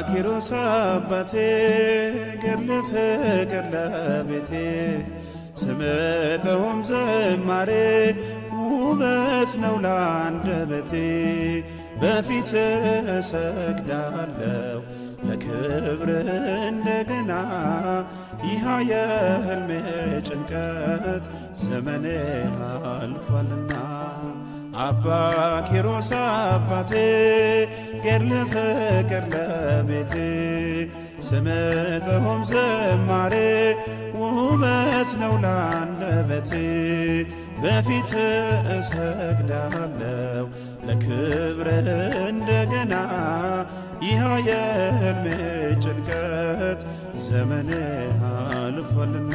ኪሮስ አባቴ ገድለ ፍቅር ለቤቴ ስምጠውም ዝማሬ ውበት ነው ለአንደበቴ በፊት እሰግዳለሁ ለክብር እንደገና ይህ የሕልሜ ጭንቀት ዘመኔ አልፏልና አባ ኪሮስ አባቴ ገድለ ፍቅር ለቤቴ ስምጠውም ዝማሬ ውበት ነው ለአንደበቴ በፊት እሰግዳለሁ ለክብር እንደገና ይህ የሕልሜ ጭንቀት ዘመኔ አልፏልና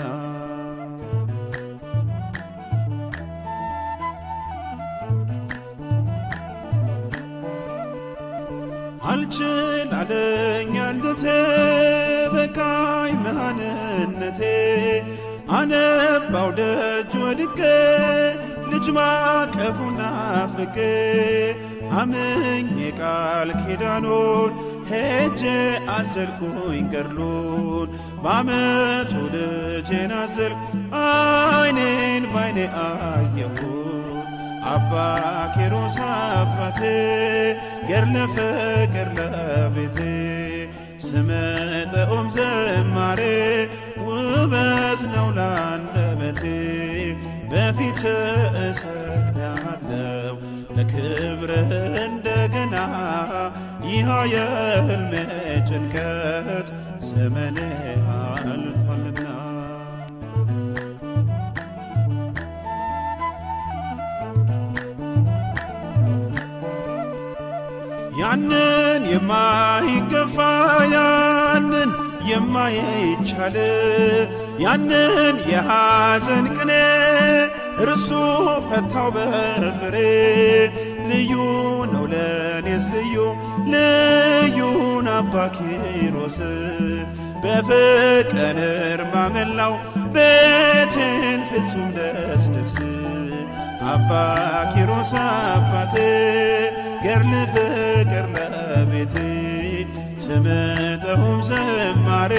አልችል አለኝ አንጀቴ በቃኝ መሃንነቴ አነባው ደጅ ወድቄ ልጅ ማቀፉን ናፍቄ አምኜ ቃል ኪዳኑን ሄጄ አዘልኩኝ ገድሉን በዓመቱ ልጄን አዘልኩ ዓይኔን ባይኔ አየሁት አባ ኪሮስ አባቴ ገድለ ፍቅር ለቤቴ ስምጠውም ዝማሬ ውበት ነው ለአንደበቴ በፊት እሰግዳለሁ ለክብር እንደገና ይህ የሕልሜ ጭንቀት ዘመኔ አልፏልና ያንን የማይገፋ ያንን የማይቻል ያንን የሐዘን ቅኔ እርሱ ፈታው በፍሬ ልዩ ነው ለኔስ ልዩን አባ ኪሮስ በፍቅር እርማ መላው ቤቴን ፍጹም ደስ አባ ኪሮስ አባቴ ገድለ ፍቅር ለቤቴ ስምጠውም ዝማሬ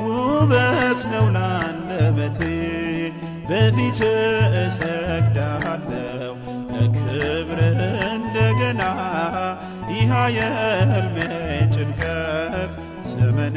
ውበት ነው ለአንደበቴ በፊት እሰግዳለሁ ለክብር እንደገና ይህ የሕልሜ ጭንቀት ዘመኔ